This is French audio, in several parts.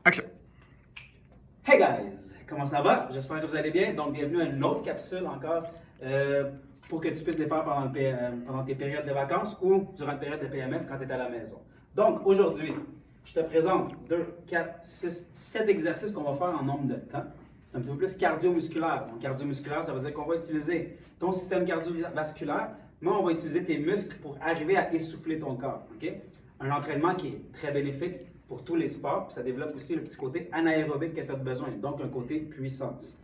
Action! Hey guys, comment ça va? J'espère que vous allez bien. Donc, bienvenue à une autre capsule encore pour que tu puisses les faire pendant tes périodes de vacances ou durant une période de PMF quand tu es à la maison. Donc, aujourd'hui, je te présente 2, 4, 6, 7 exercices qu'on va faire en nombre de temps. C'est un petit peu plus cardio-musculaire. Donc, cardio-musculaire, ça veut dire qu'on va utiliser ton système cardiovasculaire, mais on va utiliser tes muscles pour arriver à essouffler ton corps. Okay? Un entraînement qui est très bénéfique pour tous les sports, puis ça développe aussi le petit côté anaérobique que tu as besoin, donc un côté puissance.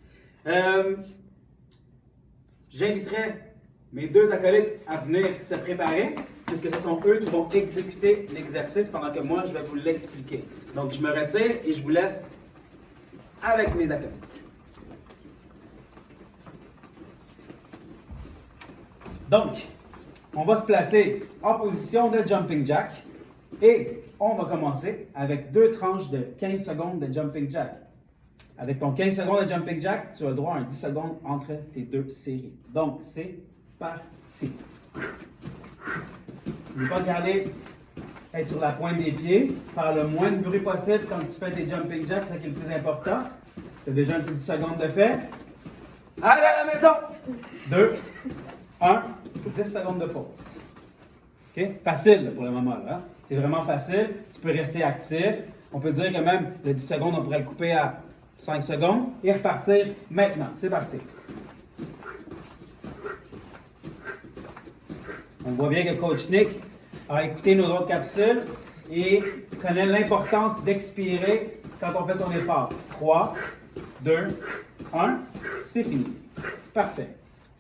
J'inviterai mes deux acolytes à venir se préparer, puisque ce sont eux qui vont exécuter l'exercice pendant que moi, je vais vous l'expliquer. Donc, je me retire et je vous laisse avec mes acolytes. Donc, on va se placer en position de jumping jack et on va commencer avec 2 tranches de 15 secondes de jumping jack. Avec ton 15 secondes de jumping jack, tu as le droit à un 10 secondes entre tes 2 séries. Donc, c'est parti. N'oublie pas de garder, être sur la pointe des pieds, faire le moins de bruit possible quand tu fais tes jumping jacks, c'est ça qui est le plus important. Tu as déjà un petit 10 secondes de fait. Allez à la maison! 2, 1, 10 secondes de pause. OK? Facile là, pour le moment. Là. C'est vraiment facile. Tu peux rester actif. On peut dire que même le 10 secondes, on pourrait le couper à 5 secondes et repartir maintenant. C'est parti. On voit bien que Coach Nick a écouté nos autres capsules et connaît l'importance d'expirer quand on fait son effort. 3, 2, 1, c'est fini. Parfait.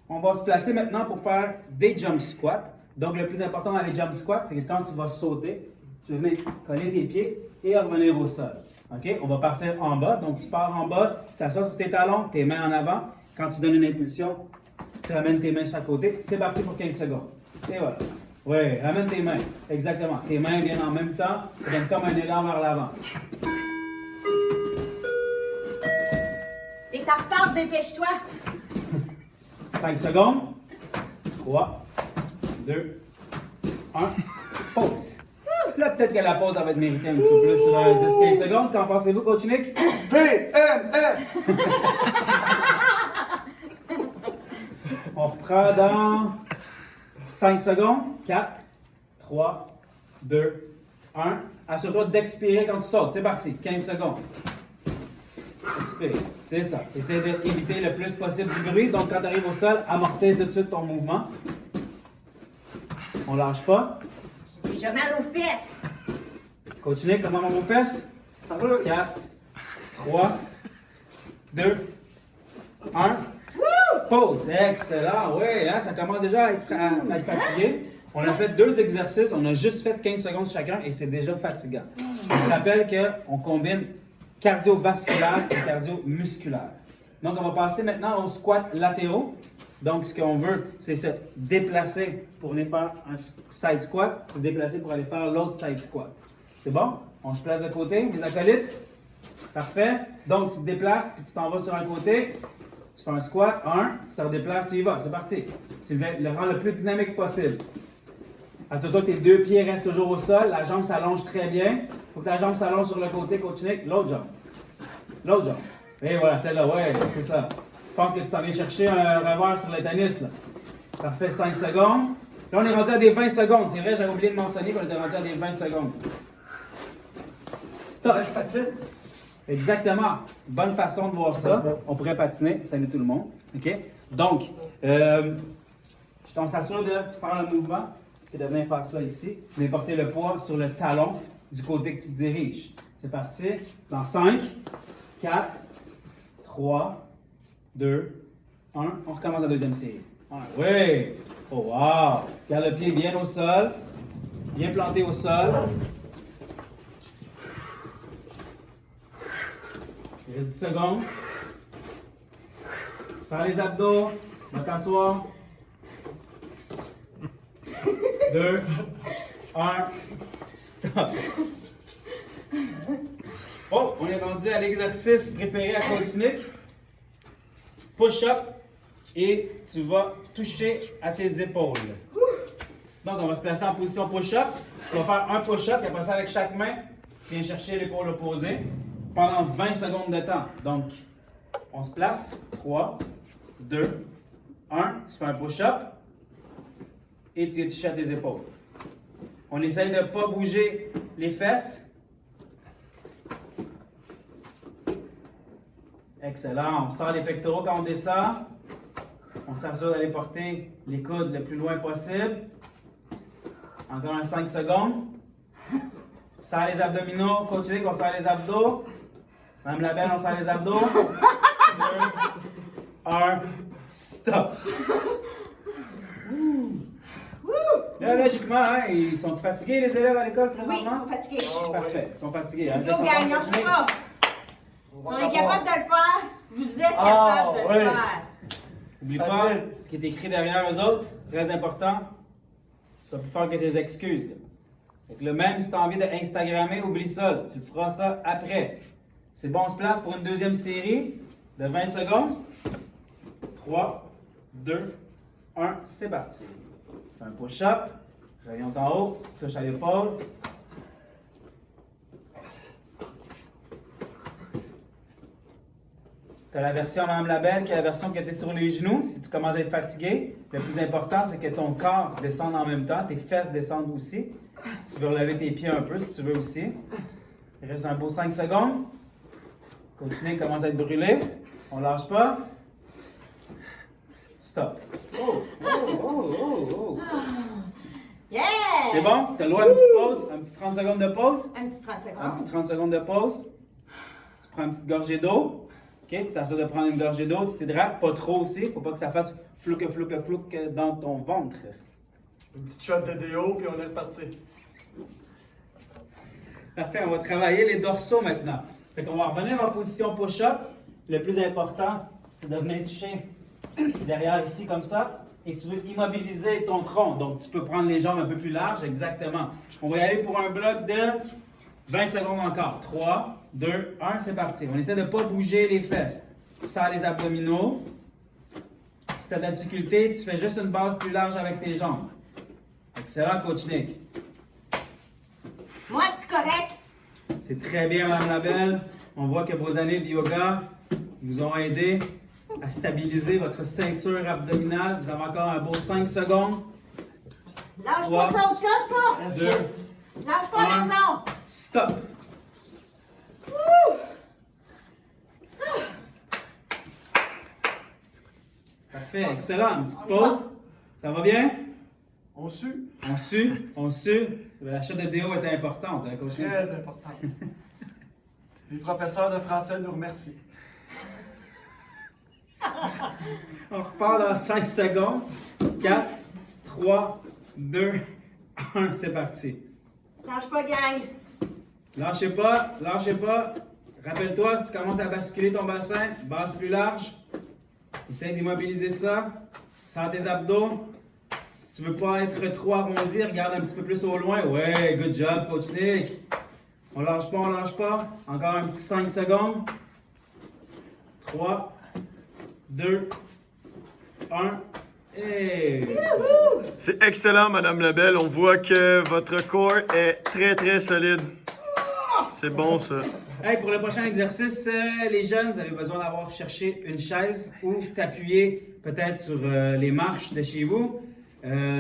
On va se placer maintenant pour faire des jump squats. Donc, le plus important dans les jump squats, c'est que quand tu vas sauter, tu vas venir coller tes pieds et revenir au sol. OK? On va partir en bas. Donc, tu pars en bas, tu t'assois sur tes talons, tes mains en avant. Quand tu donnes une impulsion, tu ramènes tes mains de chaque côté. C'est parti pour 15 secondes. Et voilà. Oui, ramène tes mains. Exactement. Tes mains viennent en même temps. Ça donne comme un élan vers l'avant. T'es en retard, dépêche-toi! 5 secondes. 3, 2, 1. Pause. Là, peut-être que la pause va être méritée un petit peu plus sur 10-15 secondes. Qu'en pensez-vous, Coach Nick? PMF! On reprend dans 5 secondes. 4, 3, 2, 1. Assure-toi d'expirer quand tu sautes. C'est parti. 15 secondes. Expire. C'est ça. Essaye d'éviter le plus possible du bruit. Donc, quand tu arrives au sol, amortisse tout de suite ton mouvement. On lâche pas. J'ai déjà mal aux fesses! Coach Nick, comment vont vos fesses? Ça va? 4, 3, 2, 1. Pause. Excellent. Oui, hein, ça commence déjà à être fatigué. On a fait 2 exercices. On a juste fait 15 secondes chacun et c'est déjà fatigant. Je vous rappelle qu'on combine cardiovasculaire et cardio-musculaire. Donc, on va passer maintenant aux squats latéraux. Donc, ce qu'on veut, c'est se déplacer pour aller faire un side squat, puis se déplacer pour aller faire l'autre side squat. C'est bon? On se place de côté, mes acolytes. Parfait. Donc, tu te déplaces, puis tu t'en vas sur un côté. Tu fais un squat, tu te redéplaces, tu y vas. C'est parti. Tu le rends le plus dynamique possible. Assure-toi que tes 2 pieds restent toujours au sol. La jambe s'allonge très bien. Il faut que la jambe s'allonge sur le côté, Coach Nick. L'autre jambe. L'autre jambe. Et voilà, celle-là. Ouais, c'est ça. Je pense que tu t'en viens chercher un revers sur le tennis. Là. Parfait, 5 secondes. Là, on est rendu à des 20 secondes. C'est vrai, j'avais oublié de mentionner qu'on était rendu à des 20 secondes. Stop. Je patine. Exactement. Bonne façon de voir ça. On pourrait patiner. Salut tout le monde. OK? Donc, on s'assure de faire le mouvement et de venir faire ça ici. Vous venez porter le poids sur le talon du côté que tu te diriges. C'est parti. Dans 5, 4, 3, 2, 1. On recommence la deuxième série. Oui! Oh, wow! Garde le pied bien au sol. Bien planté au sol. Il reste 10 secondes. Sans les abdos. On va t'asseoir. 2, 1, stop. Oh, on est rendu à l'exercice préféré à Coach Nick. Push-up et tu vas toucher à tes épaules. Donc, on va se placer en position push-up. Tu vas faire un push-up et après ça, avec chaque main, tu viens chercher l'épaule opposée. pendant 20 secondes de temps. Donc, on se place. 3, 2, 1. Tu fais un push-up et tu touches à tes épaules. On essaye de ne pas bouger les fesses. Excellent. On sort les pectoraux quand on descend. On s'assure d'aller porter les coudes le plus loin possible. Encore un 5 secondes. Serre les abdominaux. Coach Nick, on serre les abdos. Madame Labelle, on serre les abdos. 2, 1, stop. Là, logiquement, hein, ils sont fatigués les élèves à l'école Oui, ils présentement? sont fatigués. Parfait, ils sont fatigués. Let's go, gang, lâchez pas. On Si va on est capable de le faire, vous êtes Ah, capable de le oui. faire. N'oublie pas, Facile. ce qui est écrit derrière eux autres, c'est très important. Ça peut faire que des excuses. Là. Fait que là, même si tu as envie d'Instagrammer, oublie ça. Là. Tu le feras ça après. C'est bon, on se place pour une deuxième série de 20 secondes. 3, 2, 1, c'est parti. Fais un push-up. Reviens en haut. Touche à l'épaule. Tu as la version Mme Labelle qui est la version qui était sur les genoux. Si tu commences à être fatigué, le plus important, c'est que ton corps descende en même temps, tes fesses descendent aussi. Tu veux relever tes pieds un peu si tu veux aussi. Il reste un beau 5 secondes. Continue, commence à être brûlé. On lâche pas. Stop. Oh, oh, oh, oh, oh. Yeah! C'est bon? Tu as le droit à une petite pause, un petit 30 secondes de pause. Un petit 30 Un secondes. petit 30 secondes de pause. Tu prends une petite gorgée d'eau. OK? Tu t'assures de prendre une gorgée d'eau. Tu t'hydrates, pas trop aussi. Il ne faut pas que ça fasse flouque dans ton ventre. Une petite shot de déo, puis on est reparti. Parfait, on va travailler les dorsaux maintenant. Fait qu'on va revenir en position push-up. Le plus important, c'est de venir toucher derrière ici comme ça. Et tu veux immobiliser ton tronc. Donc, tu peux prendre les jambes un peu plus larges, exactement. On va y aller pour un bloc de 20 secondes encore. 3, 2, 1, c'est parti. On essaie de ne pas bouger les fesses. Serre les abdominaux. Si tu as de la difficulté, tu fais juste une base plus large avec tes jambes. Excellent, Coach Nick. Moi, c'est correct. C'est très bien, Mme Labelle. On voit que vos années de yoga vous ont aidé à stabiliser votre ceinture abdominale. Vous avez encore un beau 5 secondes. Lâche Trois. pas, coach, lâche pas. 2, Lâche pas, Un. maison. stop. Parfait, excellent. Une petite On est pause. Ça va bien? On sue. On sue. La shot de déo est importante, hein, Coach Nick? Très important. Les professeurs de français nous remercient. On repart dans 5 secondes. 4, 3, 2, 1, c'est parti. Lâche pas, gang. Lâchez pas, lâchez pas. Rappelle-toi, si tu commences à basculer ton bassin, base plus large. Essaye d'immobiliser ça. Sens tes abdos. Si tu veux pas être trop arrondi, regarde un petit peu plus au loin. Ouais, good job, Coach Nick. On lâche pas, on lâche pas. Encore un petit 5 secondes. 3, 2, 1. Et... C'est excellent, Madame Labelle. On voit que votre corps est très, très solide. C'est bon, ça. Hey, pour le prochain exercice, les jeunes, vous avez besoin d'avoir cherché une chaise ou t'appuyer peut-être sur les marches de chez vous.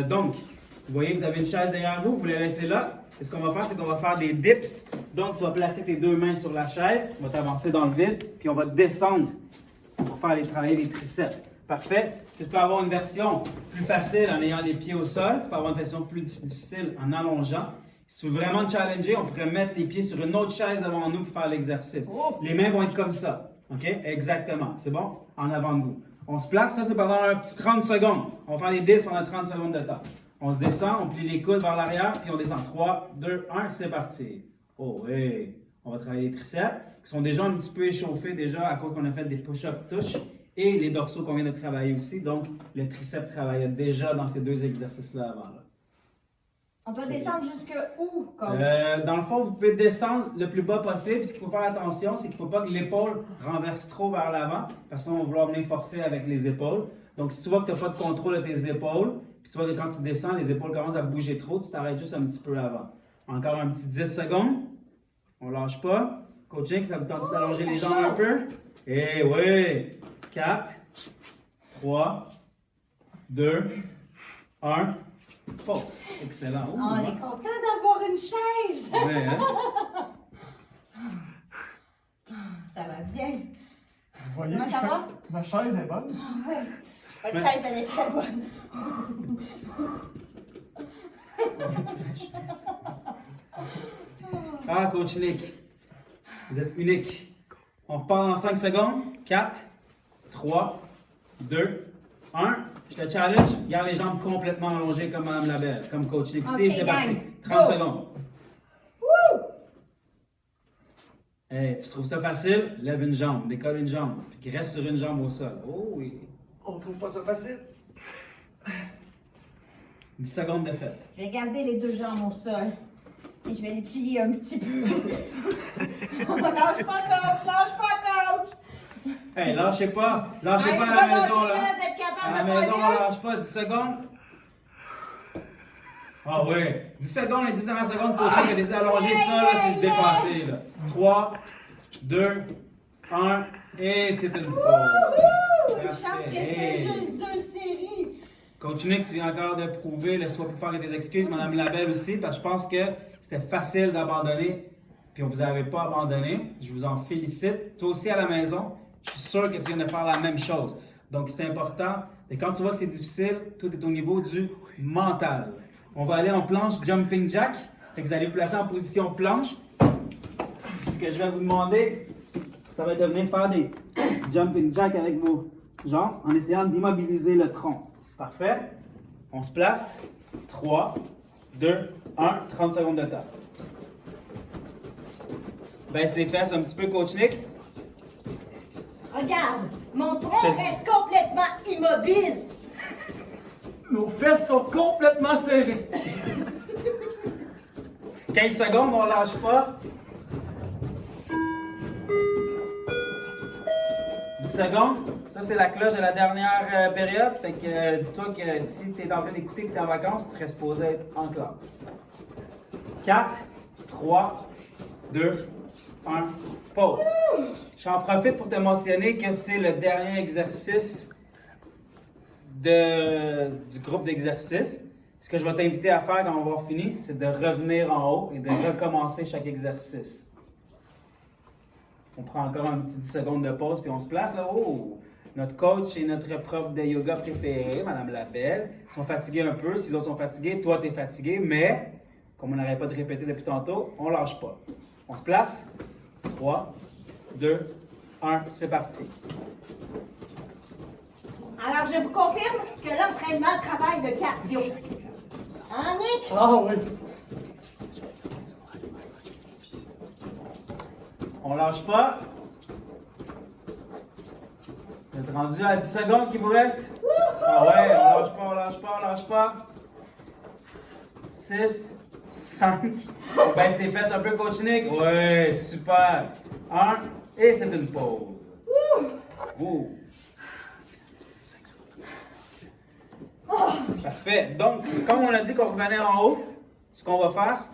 Donc, vous voyez, vous avez une chaise derrière vous, vous la laissez là. Et ce qu'on va faire, c'est qu'on va faire des dips. Donc, tu vas placer tes deux mains sur la chaise, tu vas t'avancer dans le vide, puis on va descendre pour faire travailler les triceps. Parfait. Tu peux avoir une version plus facile en ayant les pieds au sol. Tu peux avoir une version plus difficile en allongeant. Si tu veux vraiment te challenger, on pourrait mettre les pieds sur une autre chaise devant nous pour faire l'exercice. Les mains vont être comme ça. OK? Exactement. C'est bon? En avant de vous. On se place. Ça, c'est pendant un petit 30 secondes. On va faire les dips, on a 30 secondes de temps. On se descend, on plie les coudes vers l'arrière, puis on descend. 3, 2, 1, c'est parti. Oh, oui. On va travailler les triceps, qui sont déjà un petit peu échauffés déjà à cause qu'on a fait des push-up touches. Et les dorsaux qu'on vient de travailler aussi. Donc, le triceps travaillait déjà dans ces deux exercices-là avant. Là. On doit descendre jusque où, coach? Dans le fond, vous pouvez descendre le plus bas possible. Ce qu'il faut faire attention, c'est qu'il ne faut pas que l'épaule renverse trop vers l'avant, parce qu'on va vouloir venir forcer avec les épaules. Donc, si tu vois que tu n'as pas de contrôle de tes épaules, puis tu vois que quand tu descends, les épaules commencent à bouger trop, tu t'arrêtes juste un petit peu avant. Encore un petit 10 secondes. On ne lâche pas. Coaching, ça vous tente d'allonger les jambes un peu? Eh oui! 4, 3, 2, 1. Pause. Excellent. Ouh, On est content d'avoir une chaise. ouais, hein? Ça va bien. Vous voyez, Comment ça va? ma chaise est bonne. Oui. Votre chaise, elle est très bonne. Ah, coach Nick. Vous êtes unique. On repart dans 5 secondes. 4, 3, 2, 1. Je te challenge. Garde les jambes complètement allongées comme Mme Labelle, comme coach Nick. Ok, C'est parti. gang. 30 Go. secondes. Hey, tu trouves ça facile? Lève une jambe, décolle une jambe, puis reste sur une jambe au sol. Oh oui. On trouve pas ça facile. 10 secondes de fête. Je vais garder les deux jambes au sol. Et je vais les plier un petit peu. Lâche pas, coach! Lâche pas, coach! Hey, lâchez pas. Lâchez Allez, pas à pas la maison, donc, là. là, vous êtes capable À la de faire maison, on mieux? lâche pas. 10 secondes. Ah ouais. 10 secondes, les 10 dernières secondes, coaching, il y a des allongés, ça, là, c'est se dépasser, là. 3, 2, 1, et c'est une pause. Une chance que c'était juste deux séries. Coach Nick, tu viens encore de prouver le soit plus fort et des excuses, Madame Labelle aussi, parce que je pense que c'était facile d'abandonner, puis on vous avait pas abandonné. Je vous en félicite. Toi aussi à la maison, je suis sûr que tu viens de faire la même chose. Donc c'est important. Et quand tu vois que c'est difficile, tout est au niveau du mental. On va aller en planche jumping jack. Fait que vous allez vous placer en position planche. Puis ce que je vais vous demander, ça va être de venir faire des jumping jack avec vos jambes en essayant d'immobiliser le tronc. Parfait. On se place. 3, 2, 1. 30 secondes de temps. Baisse les fesses un petit peu, coach Nick. Regarde, mon tronc C'est- reste complètement immobile. Nos fesses sont complètement serrées. 15 secondes, on lâche pas. 10 secondes. Ça, c'est la cloche de la dernière période. Fait que dis-toi que si tu es en train d'écouter et tu es en vacances, tu serais supposé être en classe. 4, 3, 2, 1, pause. J'en profite pour te mentionner que c'est le dernier exercice du groupe d'exercices. Ce que je vais t'inviter à faire quand on va avoir fini, c'est de revenir en haut et de recommencer chaque exercice. On prend encore un petit 10 secondes de pause puis on se place là. Oh! Notre coach et notre prof de yoga préféré, Mme Labelle, sont fatigués un peu. Si les autres sont fatigués, toi, tu es fatigué, mais comme on n'arrête pas de répéter depuis tantôt, on lâche pas. On se place. 3, 2, 1, c'est parti. Alors, je vous confirme que l'entraînement travaille le cardio. Hein, Nick? Ah oui. On lâche pas. Vous êtes rendu à 10 secondes qu'il vous reste. Ah ouais, on lâche pas, on lâche pas, on lâche pas. 6, 5. On baisse les fesses un peu, coach Nick. Ouais, super. 1, et c'est une pause. Ouh. Parfait. Donc, comme on a dit qu'on revenait en haut, ce qu'on va faire,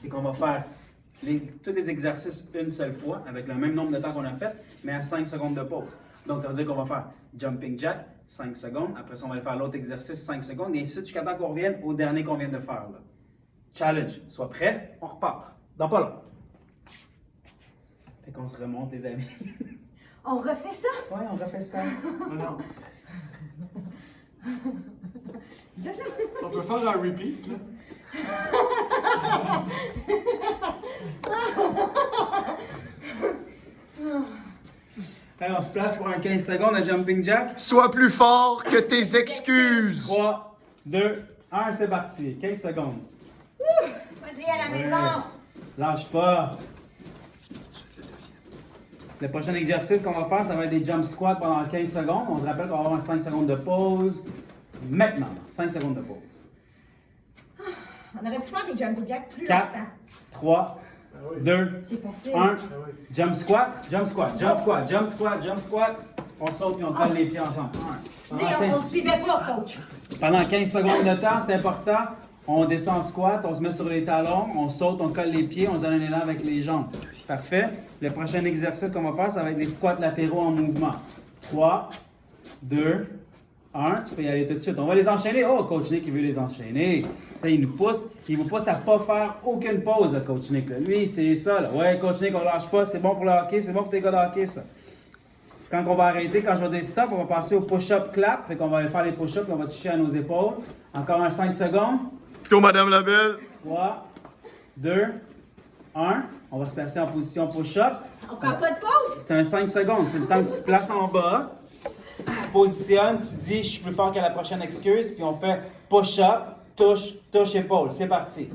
c'est qu'on va faire tous les exercices une seule fois, avec le même nombre de temps qu'on a fait, mais à 5 secondes de pause. Donc, ça veut dire qu'on va faire jumping jack, 5 secondes. Après ça, on va aller faire l'autre exercice, 5 secondes. Et ainsi de suite, jusqu'à temps qu'on revienne au dernier qu'on vient de faire. Là. Challenge. Sois prêt, on repart. Dans pas long. Fait qu'on se remonte, les amis. On refait ça? Ouais, on refait ça. Non. On peut faire un repeat, là. Allez, on se place pour un 15 secondes de jumping jack. Sois plus fort que tes excuses. 3, 2, 1, c'est parti. 15 secondes. Vas-y, à la maison. Lâche pas. Le prochain exercice qu'on va faire, ça va être des jump squats pendant 15 secondes. On se rappelle qu'on va avoir un 5 secondes de pause. Maintenant, 5 secondes de pause. On aurait pu faire des jumping jacks plus 4, longtemps. 3, 2, C'est facile. 1. Jump squat, jump squat, jump squat, jump squat, jump squat. On saute et on colle les pieds ensemble. Dis, on ne suivait pas, coach. Pendant 15 secondes de temps, c'est important. On descend en squat, on se met sur les talons, on saute, on colle les pieds, on se donne un élan avec les jambes. Parfait. Le prochain exercice qu'on va faire, ça va être des squats latéraux en mouvement. 3, 2, 1. Tu peux y aller tout de suite. On va les enchaîner. Oh, Coach Nick, il veut les enchaîner. Là, il nous pousse. Il vous pousse à ne pas faire aucune pause, là, Coach Nick. Là. Lui, c'est ça. Là. Ouais, Coach Nick, on lâche pas. C'est bon pour le hockey. C'est bon pour tes gars de hockey, ça. Quand on va arrêter, quand je vais dire stop, on va passer au push-up clap. Fait qu'on va aller faire les push-ups et on va toucher à nos épaules. Encore un 5 secondes. Let's go, Madame Labelle. 3, 2, 1. On va se placer en position push-up. On prend pas de pause? C'est un 5 secondes. C'est le temps que tu te places en bas. Tu te positionnes. Tu dis, je suis plus fort que la prochaine excuse. Puis on fait push-up, touche, touche, épaule. C'est parti.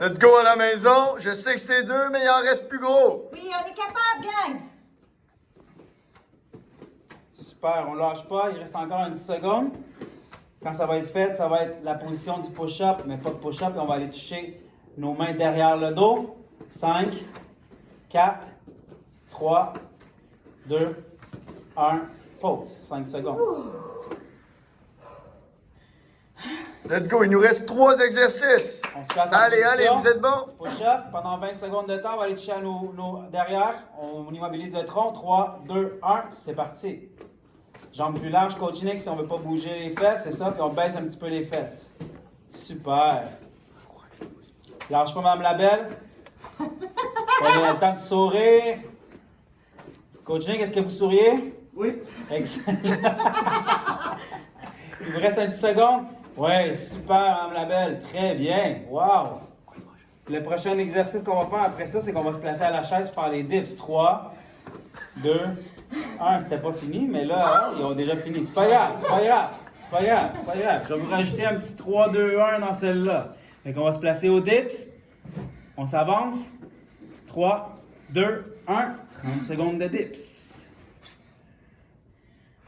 Let's go à la maison. Je sais que c'est dur, mais il en reste plus gros. Oui, on est capable, gang! Super, on lâche pas. Il reste encore une 10 secondes. Quand ça va être fait, ça va être la position du push-up, mais pas de push-up. Et on va aller toucher nos mains derrière le dos. 5, 4, 3, 2, 1. Pause. 5 secondes. Let's go, il nous reste 3 exercices. On se place en Allez, allez, position. vous êtes bons? Push-up. Pendant 20 secondes de temps, on va aller toucher à nos derrière. On immobilise le tronc. 3, 2, 1. C'est parti. Jambes plus larges, Coach Nick, si on ne veut pas bouger les fesses, c'est ça, puis on baisse un petit peu les fesses. Super. Lâche pas, Mme Labelle. Vous avez le temps de sourire. Coach Nick, est-ce que vous souriez? Oui. Excellent. Il vous reste un 10 secondes? Oui, super, Mme Labelle. Très bien. Wow. Le prochain exercice qu'on va faire après ça, c'est qu'on va se placer à la chaise pour faire les dips. 3, 2, 1. C'était pas fini, mais là, ils ont déjà fini. C'est pas grave, c'est pas grave, c'est pas grave, c'est pas grave. Je vais vous rajouter un petit 3, 2, 1 dans celle-là. Fait qu'on va se placer aux dips. On s'avance. 3, 2, 1. 30 secondes de dips.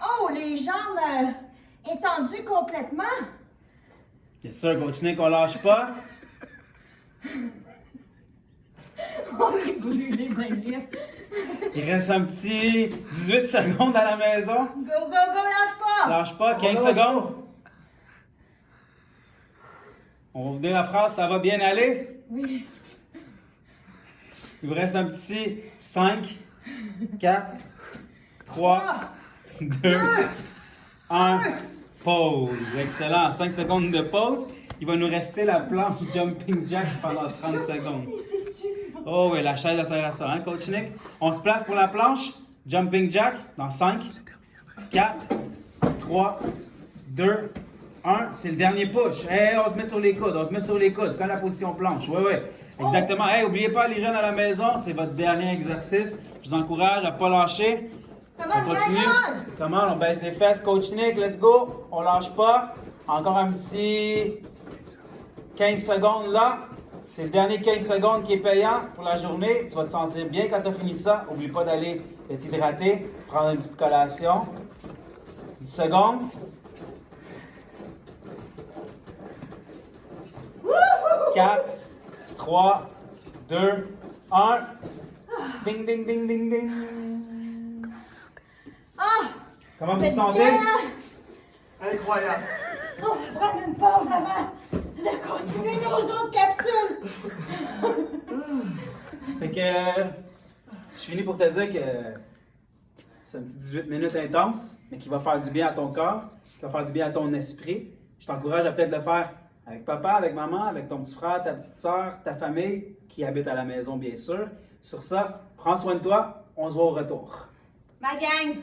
Oh, les jambes étendues complètement. Bien sûr, Coach Nick, on lâche pas. On est brûlés dans le lit. Il reste un petit 18 secondes à la maison. Go, go, go, lâche pas! Lâche pas, 15 secondes. On va vous dire la phrase, ça va bien aller. Oui. Il vous reste un petit 5, 4, 3, 2, 1. Pause. Excellent. 5 secondes de pause. Il va nous rester la planche jumping jack pendant 30 secondes. C'est sûr. Oh oui, la chaise, ça sert à ça, hein, Coach Nick? On se place pour la planche. Jumping jack dans 5, 4, 3, 2, 1. C'est le dernier push. Hey, on se met sur les coudes, on se met sur les coudes. Quand la position planche. Oui, oui. Exactement. Hey, n'oubliez pas, les jeunes à la maison, c'est votre dernier exercice. Je vous encourage à ne pas lâcher. Come On on, continue. come Comment? On baisse les fesses. Coach Nick, let's go. On lâche pas. Encore un petit 15 secondes là. C'est le dernier 15 secondes qui est payant pour la journée. Tu vas te sentir bien quand tu as fini ça. N'oublie pas d'aller t'hydrater, prendre une petite collation. 10 secondes. on! 4, 3, 2, 1. Ding, ding, ding, ding, ding. Ah! Comment vous vous Faites sentez? bien! Incroyable. On va prendre une pause avant de continuer nos autres capsules. Fait que je finis pour te dire que c'est un petit 18 minutes intense, mais qui va faire du bien à ton corps, qui va faire du bien à ton esprit. Je t'encourage à peut-être le faire avec papa, avec maman, avec ton petit frère, ta petite soeur, ta famille qui habite à la maison, bien sûr. Sur ça, prends soin de toi. On se voit au retour. Ma gang,